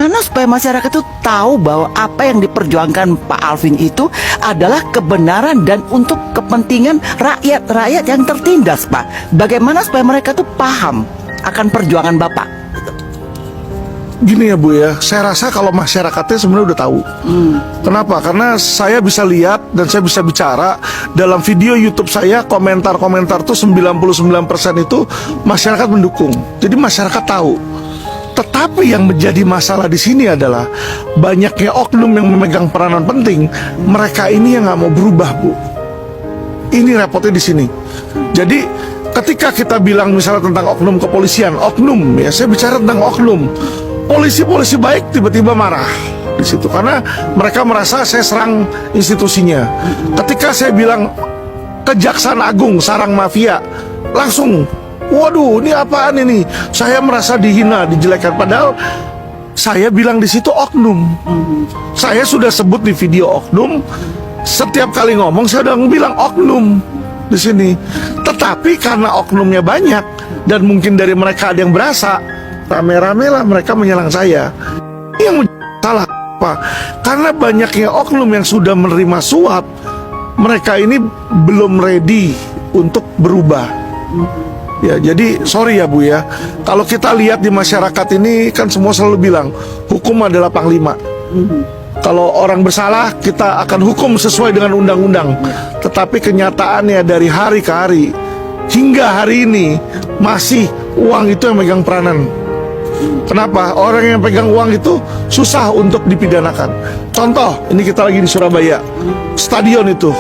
bagaimana supaya masyarakat itu tahu bahwa apa yang diperjuangkan Pak Alvin itu adalah kebenaran dan untuk kepentingan rakyat yang tertindas, Pak. Bagaimana supaya mereka tuh paham akan perjuangan Bapak? Gini ya Bu ya, saya rasa kalau masyarakatnya sebenarnya udah tahu. Kenapa? Karena saya bisa lihat dan saya bisa bicara dalam video YouTube saya, komentar-komentar tuh 99% itu masyarakat mendukung. Jadi masyarakat tahu. Tetapi yang menjadi masalah di sini adalah banyaknya oknum yang memegang peranan penting. Mereka ini yang nggak mau berubah, Bu. Ini repotnya di sini. Jadi ketika kita bilang misalnya tentang oknum kepolisian, oknum ya, saya bicara tentang oknum. Polisi-polisi baik tiba-tiba marah di situ karena mereka merasa saya serang institusinya. Ketika saya bilang Kejaksaan Agung sarang mafia, langsung, waduh, ini apaan ini? Saya merasa dihina, dijelekan. Padahal saya bilang di situ oknum. Saya sudah sebut di video oknum. Setiap kali ngomong saya udah bilang oknum di sini. Tetapi karena oknumnya banyak dan mungkin dari mereka ada yang berasa, rame-rame lah mereka menyerang saya. Yang salah apa? Karena banyaknya oknum yang sudah menerima suap, mereka ini belum ready untuk berubah. Ya, jadi sorry ya Bu ya. Kalau kita lihat di masyarakat ini kan semua selalu bilang hukum adalah panglima. Kalau orang bersalah kita akan hukum sesuai dengan undang-undang. Tetapi kenyataannya dari hari ke hari hingga hari ini masih uang itu yang megang peranan. Kenapa? Orang yang pegang uang itu susah untuk dipidanakan. Contoh, ini kita lagi di Surabaya, stadion itu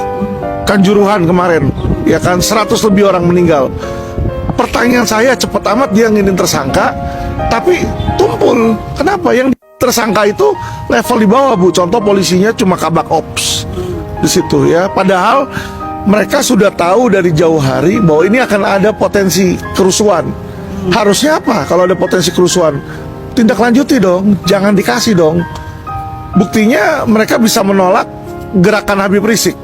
Kanjuruhan kemarin, ya kan 100 lebih orang meninggal. Pertanyaan saya, cepet amat dia nginin tersangka, tapi tumpul. Kenapa? Yang tersangka itu level di bawah, Bu. Contoh polisinya cuma kabak ops di situ ya. Padahal mereka sudah tahu dari jauh hari bahwa ini akan ada potensi kerusuhan. Harusnya apa kalau ada potensi kerusuhan? Tindak lanjuti dong, jangan dikasih dong. Buktinya mereka bisa menolak gerakan Habib Rizik.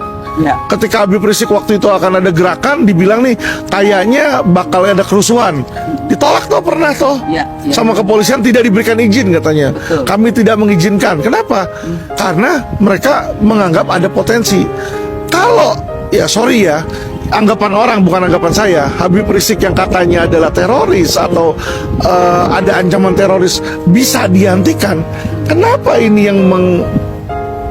Ya. Ketika Habib Rizik waktu itu akan ada gerakan, dibilang nih kayaknya bakal ada kerusuhan. Ditolak tuh pernah toh. Ya. Sama kepolisian tidak diberikan izin katanya. Betul. Kami tidak mengizinkan. Kenapa? Karena mereka menganggap ada potensi. Kalau ya sorry ya, anggapan orang bukan anggapan saya, Habib Rizik yang katanya adalah teroris atau ada ancaman teroris bisa dihentikan. Kenapa ini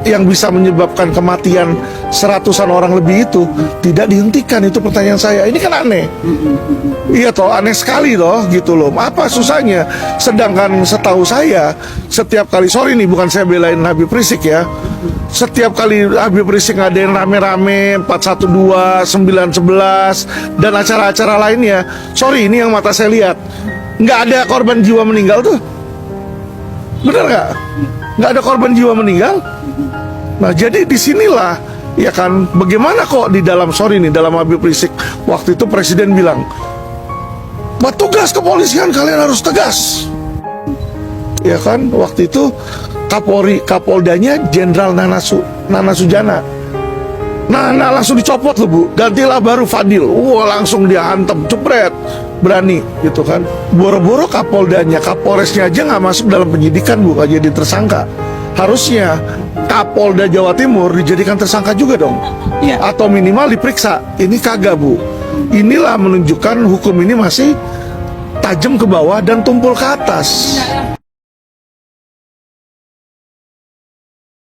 yang bisa menyebabkan kematian seratusan orang lebih itu tidak dihentikan? Itu pertanyaan saya. Ini kan aneh. Iya toh, aneh sekali toh gitu loh. Apa susahnya? Sedangkan setahu saya setiap kali, sorry nih bukan saya belain Habib Rizik ya, setiap kali Habib Rizik ngadain rame-rame 412, 911 dan acara-acara lainnya, sorry ini yang mata saya lihat, nggak ada korban jiwa meninggal tuh. Bener nggak? Nggak ada korban jiwa meninggal. Nah jadi disinilah ya kan, bagaimana kok di dalam, sorry nih, dalam Habib Rizik waktu itu presiden bilang, tugas kepolisian kalian harus tegas. Ya kan, waktu itu Kapoldanya Jenderal Nana Sujana. Nana langsung dicopot loh Bu, gantilah baru Fadil. Langsung dia hantam, cepret, berani gitu kan. Boro-boro Kapoldanya, Kapolresnya aja nggak masuk dalam penyidikan Bu, jadi tersangka. Harusnya Kapolda Jawa Timur dijadikan tersangka juga dong, Ya. atau minimal diperiksa. Ini kagak Bu. Inilah menunjukkan hukum ini masih tajam ke bawah dan tumpul ke atas.